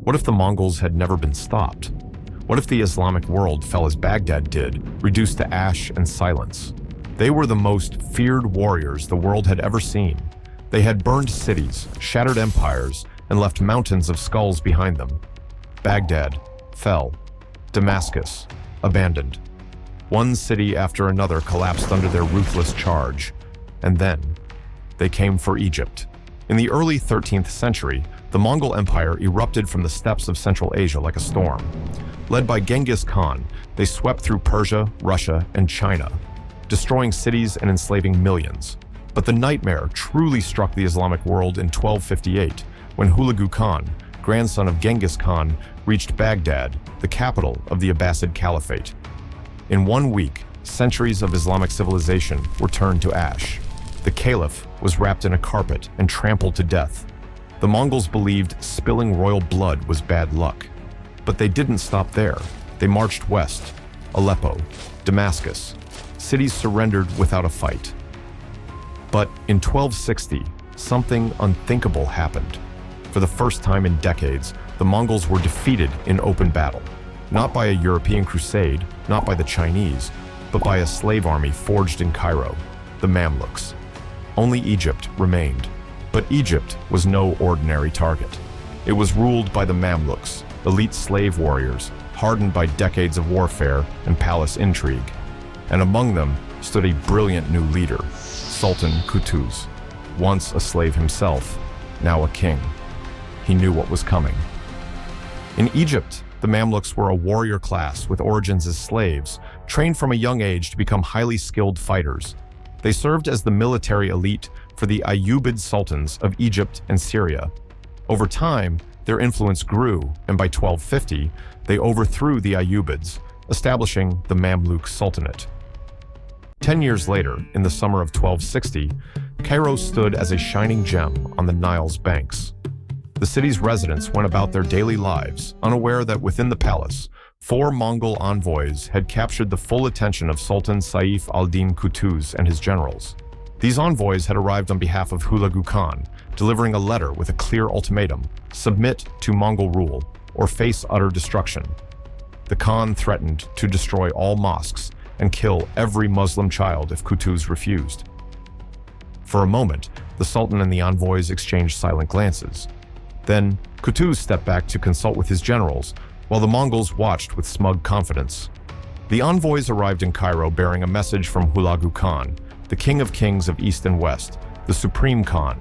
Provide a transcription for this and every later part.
What if the Mongols had never been stopped? What if the Islamic world fell as Baghdad did, reduced to ash and silence? They were the most feared warriors the world had ever seen. They had burned cities, shattered empires, and left mountains of skulls behind them. Baghdad fell. Damascus abandoned. One city after another collapsed under their ruthless charge. And then they came for Egypt. In the early 13th century, the Mongol Empire erupted from the steppes of Central Asia like a storm. Led by Genghis Khan, they swept through Persia, Russia, and China, destroying cities and enslaving millions. But the nightmare truly struck the Islamic world in 1258, when Hulagu Khan, grandson of Genghis Khan, reached Baghdad, the capital of the Abbasid Caliphate. In 1 week, centuries of Islamic civilization were turned to ash. The caliph was wrapped in a carpet and trampled to death. The Mongols believed spilling royal blood was bad luck. But they didn't stop there. They marched west. Aleppo, Damascus. Cities surrendered without a fight. But in 1260, something unthinkable happened. For the first time in decades, the Mongols were defeated in open battle. Not by a European crusade, not by the Chinese, but by a slave army forged in Cairo, the Mamluks. Only Egypt remained. But Egypt was no ordinary target. It was ruled by the Mamluks, elite slave warriors, hardened by decades of warfare and palace intrigue. And among them stood a brilliant new leader, Sultan Qutuz, once a slave himself, now a king. He knew what was coming. In Egypt, the Mamluks were a warrior class with origins as slaves, trained from a young age to become highly skilled fighters. They served as the military elite for the Ayyubid sultans of Egypt and Syria. Over time, their influence grew, and by 1250, they overthrew the Ayyubids, establishing the Mamluk Sultanate. 10 years later, in the summer of 1260, Cairo stood as a shining gem on the Nile's banks. The city's residents went about their daily lives, unaware that within the palace, 4 Mongol envoys had captured the full attention of Sultan Saif al-Din Qutuz and his generals. These envoys had arrived on behalf of Hulagu Khan, delivering a letter with a clear ultimatum: submit to Mongol rule or face utter destruction. The Khan threatened to destroy all mosques and kill every Muslim child if Qutuz refused. For a moment, the Sultan and the envoys exchanged silent glances. Then, Qutuz stepped back to consult with his generals, while the Mongols watched with smug confidence. The envoys arrived in Cairo bearing a message from Hulagu Khan, the king of kings of East and West, the supreme Khan.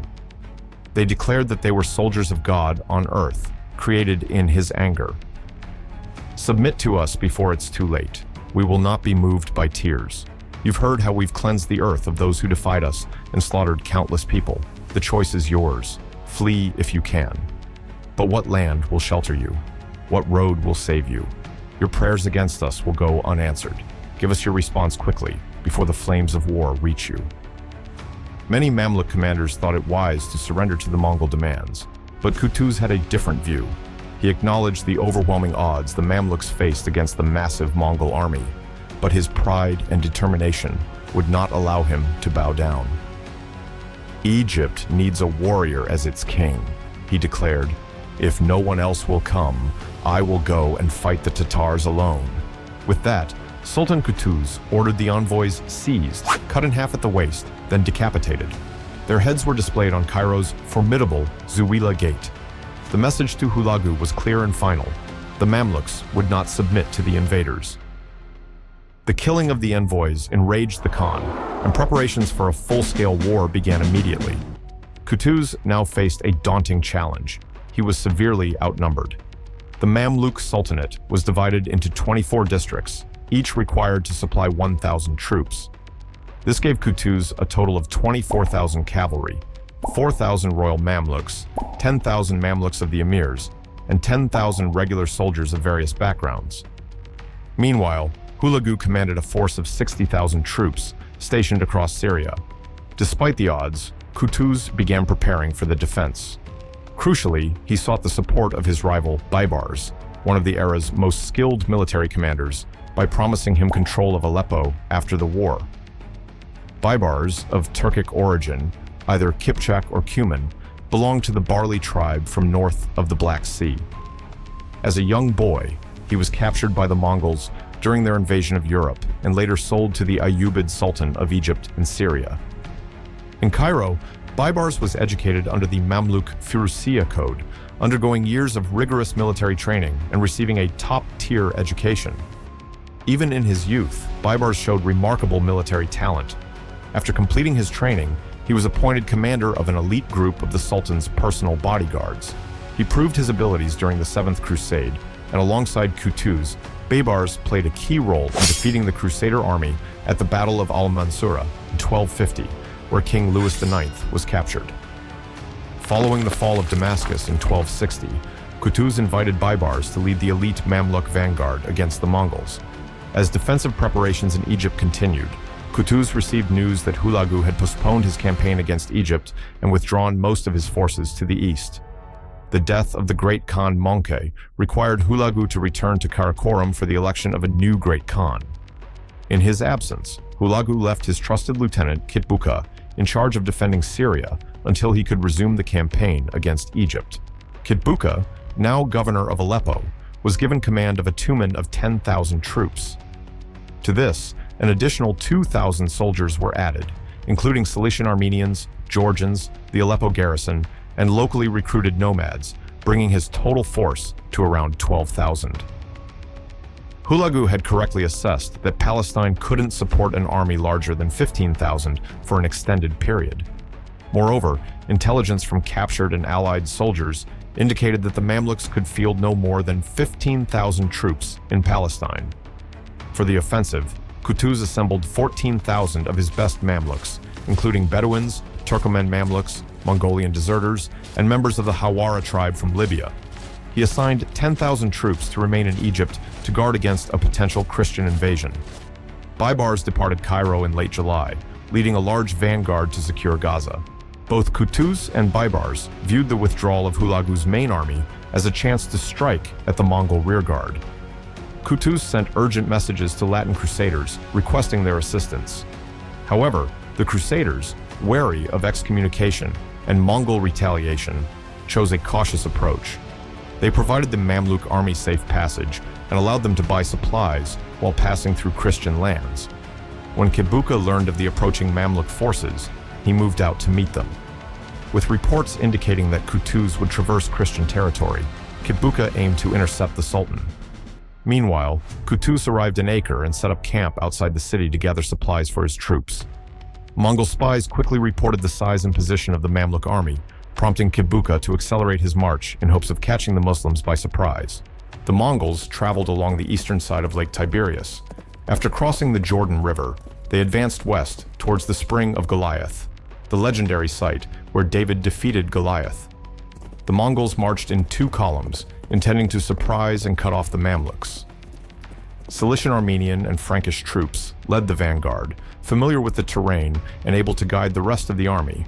They declared that they were soldiers of God on earth, created in his anger. Submit to us before it's too late. We will not be moved by tears. You've heard how we've cleansed the earth of those who defied us and slaughtered countless people. The choice is yours. Flee if you can. But what land will shelter you? What road will save you? Your prayers against us will go unanswered. Give us your response quickly, before the flames of war reach you. Many Mamluk commanders thought it wise to surrender to the Mongol demands, but Qutuz had a different view. He acknowledged the overwhelming odds the Mamluks faced against the massive Mongol army, but his pride and determination would not allow him to bow down. Egypt needs a warrior as its king, he declared. If no one else will come, I will go and fight the Tatars alone. With that, Sultan Qutuz ordered the envoys seized, cut in half at the waist, then decapitated. Their heads were displayed on Cairo's formidable Zuwila Gate. The message to Hulagu was clear and final. The Mamluks would not submit to the invaders. The killing of the envoys enraged the Khan, and preparations for a full-scale war began immediately. Qutuz now faced a daunting challenge. He was severely outnumbered. The Mamluk Sultanate was divided into 24 districts, each required to supply 1,000 troops. This gave Qutuz a total of 24,000 cavalry, 4,000 royal Mamluks, 10,000 Mamluks of the emirs, and 10,000 regular soldiers of various backgrounds. Meanwhile, Hulagu commanded a force of 60,000 troops stationed across Syria. Despite the odds, Qutuz began preparing for the defense. Crucially, he sought the support of his rival Baibars, one of the era's most skilled military commanders, by promising him control of Aleppo after the war. Baibars, of Turkic origin, either Kipchak or Cuman, belonged to the Barley tribe from north of the Black Sea. As a young boy, he was captured by the Mongols during their invasion of Europe and later sold to the Ayyubid Sultan of Egypt and Syria. In Cairo, Baibars was educated under the Mamluk Firusiya Code, undergoing years of rigorous military training and receiving a top-tier education. Even in his youth, Baibars showed remarkable military talent. After completing his training, he was appointed commander of an elite group of the Sultan's personal bodyguards. He proved his abilities during the Seventh Crusade, and alongside Qutuz, Baibars played a key role in defeating the Crusader army at the Battle of al-Mansura in 1250, where King Louis IX was captured. Following the fall of Damascus in 1260, Qutuz invited Baibars to lead the elite Mamluk vanguard against the Mongols. As defensive preparations in Egypt continued, Qutuz received news that Hulagu had postponed his campaign against Egypt and withdrawn most of his forces to the east. The death of the great Khan Möngke required Hulagu to return to Karakorum for the election of a new great Khan. In his absence, Hulagu left his trusted lieutenant Kitbuka in charge of defending Syria until he could resume the campaign against Egypt. Kitbuka, now governor of Aleppo, was given command of a tumen of 10,000 troops. To this, an additional 2,000 soldiers were added, including Cilician Armenians, Georgians, the Aleppo garrison, and locally recruited nomads, bringing his total force to around 12,000. Hulagu had correctly assessed that Palestine couldn't support an army larger than 15,000 for an extended period. Moreover, intelligence from captured and allied soldiers indicated that the Mamluks could field no more than 15,000 troops in Palestine. For the offensive, Qutuz assembled 14,000 of his best Mamluks, including Bedouins, Turkoman Mamluks, Mongolian deserters, and members of the Hawara tribe from Libya. He assigned 10,000 troops to remain in Egypt to guard against a potential Christian invasion. Baibars departed Cairo in late July, leading a large vanguard to secure Gaza. Both Qutuz and Baibars viewed the withdrawal of Hulagu's main army as a chance to strike at the Mongol rearguard. Qutuz sent urgent messages to Latin crusaders requesting their assistance. However, the crusaders, wary of excommunication and Mongol retaliation, chose a cautious approach. They provided the Mamluk army safe passage and allowed them to buy supplies while passing through Christian lands. When Kitbuka learned of the approaching Mamluk forces, he moved out to meet them. With reports indicating that Qutuz would traverse Christian territory, Kitbuka aimed to intercept the Sultan. Meanwhile, Qutuz arrived in Acre and set up camp outside the city to gather supplies for his troops. Mongol spies quickly reported the size and position of the Mamluk army, prompting Kitbuka to accelerate his march in hopes of catching the Muslims by surprise. The Mongols traveled along the eastern side of Lake Tiberias. After crossing the Jordan River, they advanced west towards the Spring of Goliath, the legendary site where David defeated Goliath. The Mongols marched in two columns, intending to surprise and cut off the Mamluks. Cilician Armenian and Frankish troops led the vanguard, familiar with the terrain and able to guide the rest of the army.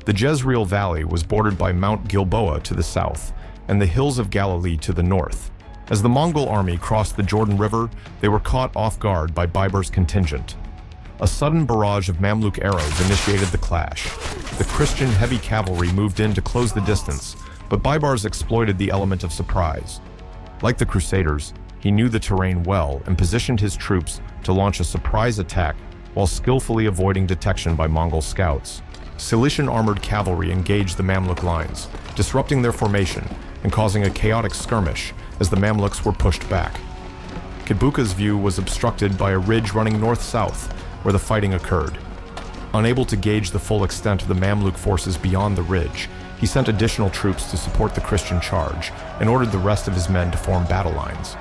The Jezreel Valley was bordered by Mount Gilboa to the south and the hills of Galilee to the north. As the Mongol army crossed the Jordan River, they were caught off guard by Baibars' contingent. A sudden barrage of Mamluk arrows initiated the clash. The Christian heavy cavalry moved in to close the distance, but Baibars exploited the element of surprise. Like the Crusaders, he knew the terrain well and positioned his troops to launch a surprise attack while skillfully avoiding detection by Mongol scouts. Cilician armored cavalry engaged the Mamluk lines, disrupting their formation and causing a chaotic skirmish as the Mamluks were pushed back. Kitbuka's view was obstructed by a ridge running north-south where the fighting occurred. Unable to gauge the full extent of the Mamluk forces beyond the ridge, he sent additional troops to support the Christian charge and ordered the rest of his men to form battle lines.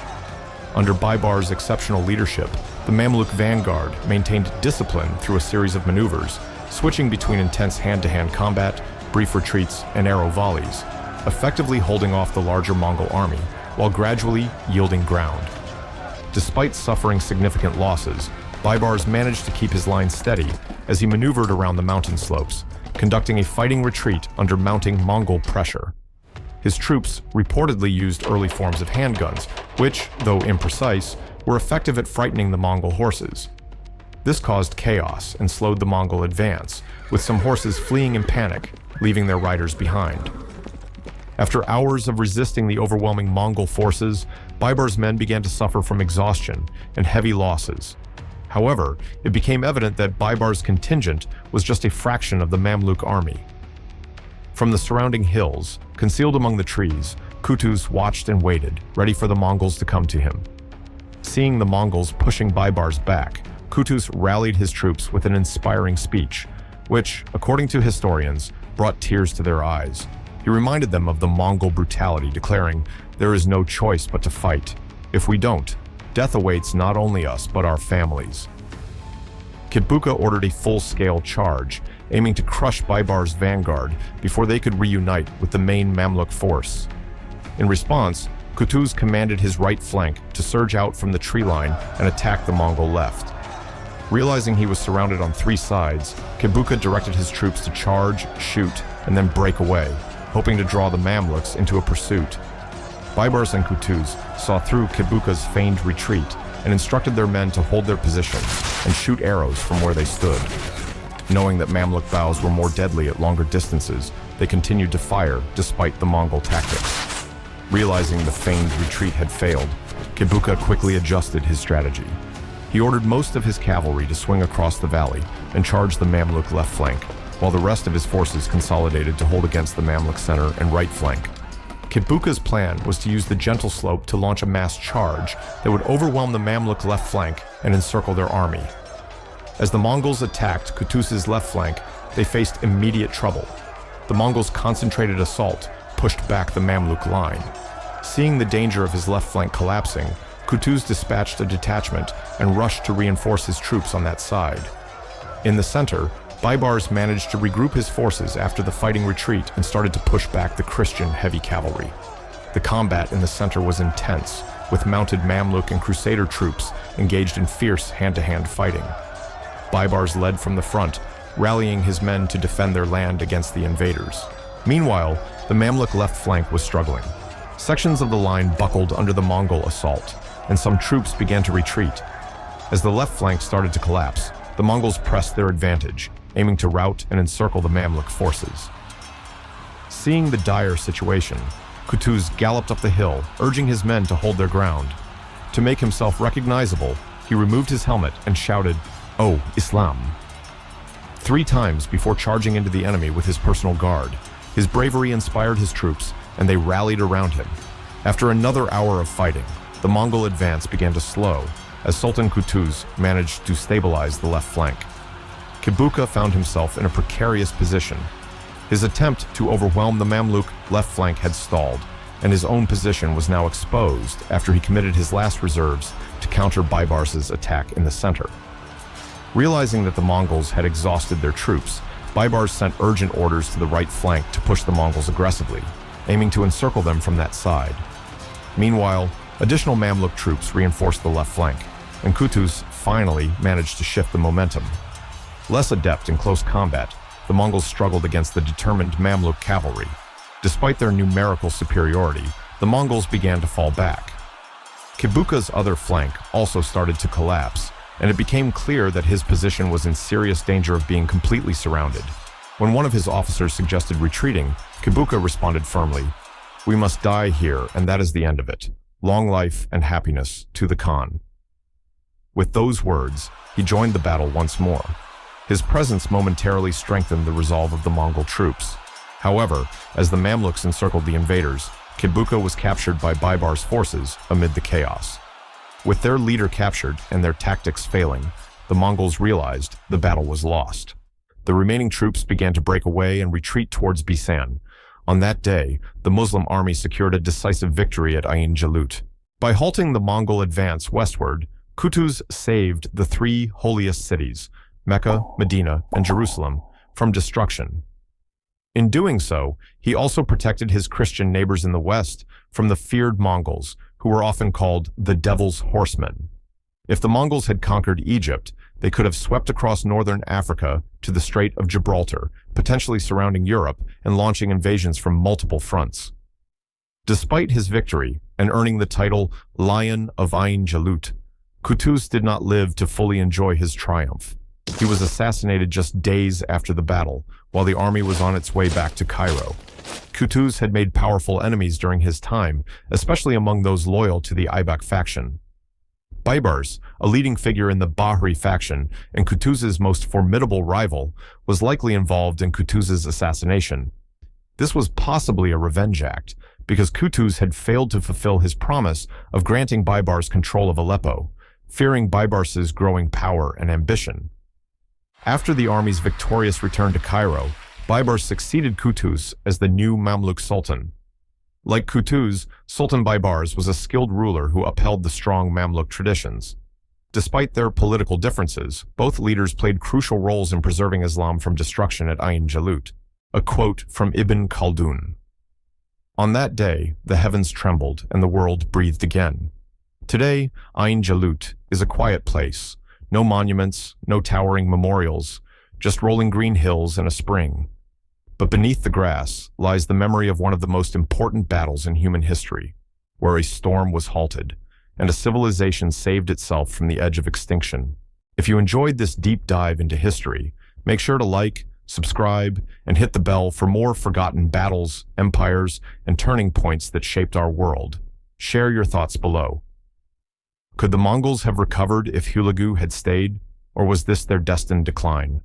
Under Baibars' exceptional leadership, the Mamluk vanguard maintained discipline through a series of maneuvers, switching between intense hand-to-hand combat, brief retreats, and arrow volleys, effectively holding off the larger Mongol army while gradually yielding ground. Despite suffering significant losses, Baibars managed to keep his line steady as he maneuvered around the mountain slopes, conducting a fighting retreat under mounting Mongol pressure. His troops reportedly used early forms of handguns, which, though imprecise, were effective at frightening the Mongol horses. This caused chaos and slowed the Mongol advance, with some horses fleeing in panic, leaving their riders behind. After hours of resisting the overwhelming Mongol forces, Baybar's men began to suffer from exhaustion and heavy losses. However, it became evident that Baybar's contingent was just a fraction of the Mamluk army. From the surrounding hills, concealed among the trees, Qutuz watched and waited, ready for the Mongols to come to him. Seeing the Mongols pushing Baybar's back, Qutuz rallied his troops with an inspiring speech, which, according to historians, brought tears to their eyes. He reminded them of the Mongol brutality, declaring, "There is no choice but to fight. If we don't, death awaits not only us, but our families." Kitbuka ordered a full-scale charge, aiming to crush Baybar's vanguard before they could reunite with the main Mamluk force. In response, Qutuz commanded his right flank to surge out from the tree line and attack the Mongol left. Realizing he was surrounded on three sides, Kitbuka directed his troops to charge, shoot, and then break away, hoping to draw the Mamluks into a pursuit. Baybars and Qutuz saw through Kitbuka's feigned retreat and instructed their men to hold their positions and shoot arrows from where they stood. Knowing that Mamluk bows were more deadly at longer distances, they continued to fire despite the Mongol tactics. Realizing the feigned retreat had failed, Kitbuka quickly adjusted his strategy. He ordered most of his cavalry to swing across the valley and charge the Mamluk left flank, while the rest of his forces consolidated to hold against the Mamluk center and right flank. Kitbuka's plan was to use the gentle slope to launch a mass charge that would overwhelm the Mamluk left flank and encircle their army. As the Mongols attacked Qutuz's left flank, they faced immediate trouble. The Mongols' concentrated assault pushed back the Mamluk line. Seeing the danger of his left flank collapsing, Qutuz dispatched a detachment and rushed to reinforce his troops on that side. In the center, Baybars managed to regroup his forces after the fighting retreat and started to push back the Christian heavy cavalry. The combat in the center was intense, with mounted Mamluk and Crusader troops engaged in fierce hand-to-hand fighting. Baybars led from the front, rallying his men to defend their land against the invaders. Meanwhile, the Mamluk left flank was struggling. Sections of the line buckled under the Mongol assault, and some troops began to retreat. As the left flank started to collapse, the Mongols pressed their advantage, aiming to rout and encircle the Mamluk forces. Seeing the dire situation, Qutuz galloped up the hill, urging his men to hold their ground. To make himself recognizable, he removed his helmet and shouted, "Oh, Islam!" 3 times before charging into the enemy with his personal guard. His bravery inspired his troops, and they rallied around him. After another hour of fighting, the Mongol advance began to slow, as Sultan Qutuz managed to stabilize the left flank. Kitbuka found himself in a precarious position. His attempt to overwhelm the Mamluk left flank had stalled, and his own position was now exposed after he committed his last reserves to counter Baybars's attack in the center. Realizing that the Mongols had exhausted their troops, Baybars sent urgent orders to the right flank to push the Mongols aggressively, aiming to encircle them from that side. Meanwhile, additional Mamluk troops reinforced the left flank, and Qutuz finally managed to shift the momentum. Less adept in close combat, the Mongols struggled against the determined Mamluk cavalry. Despite their numerical superiority, the Mongols began to fall back. Kitbuka's other flank also started to collapse, and it became clear that his position was in serious danger of being completely surrounded. When one of his officers suggested retreating, Kitbuka responded firmly, "We must die here, and that is the end of it. Long life and happiness to the Khan." With those words, he joined the battle once more. His presence momentarily strengthened the resolve of the Mongol troops. However, as the Mamluks encircled the invaders, Kitbuka was captured by Baybar's forces amid the chaos. With their leader captured and their tactics failing, the Mongols realized the battle was lost. The remaining troops began to break away and retreat towards Bisan. On that day, the Muslim army secured a decisive victory at Ain Jalut. By halting the Mongol advance westward, Qutuz saved the 3 holiest cities, Mecca, Medina, and Jerusalem, from destruction. In doing so, he also protected his Christian neighbors in the west from the feared Mongols, who were often called the Devil's Horsemen. If the Mongols had conquered Egypt, they could have swept across northern Africa to the Strait of Gibraltar, potentially surrounding Europe and launching invasions from multiple fronts. Despite his victory and earning the title Lion of Ain Jalut, Qutuz did not live to fully enjoy his triumph. He was assassinated just days after the battle, while the army was on its way back to Cairo. Qutuz had made powerful enemies during his time, especially among those loyal to the Aybak faction. Baybars, a leading figure in the Bahri faction and Qutuz's most formidable rival, was likely involved in Qutuz's assassination. This was possibly a revenge act, because Qutuz had failed to fulfill his promise of granting Baybars control of Aleppo, fearing Baybars's growing power and ambition. After the army's victorious return to Cairo, Baybars succeeded Qutuz as the new Mamluk Sultan. Like Qutuz, Sultan Baybars was a skilled ruler who upheld the strong Mamluk traditions. Despite their political differences, both leaders played crucial roles in preserving Islam from destruction at Ain Jalut. A quote from Ibn Khaldun. On that day, the heavens trembled and the world breathed again. Today, Ain Jalut is a quiet place. No monuments, no towering memorials, just rolling green hills and a spring. But beneath the grass lies the memory of one of the most important battles in human history, where a storm was halted and a civilization saved itself from the edge of extinction. If you enjoyed this deep dive into history, make sure to like, subscribe, and hit the bell for more forgotten battles, empires, and turning points that shaped our world. Share your thoughts below. Could the Mongols have recovered if Hulagu had stayed, or was this their destined decline?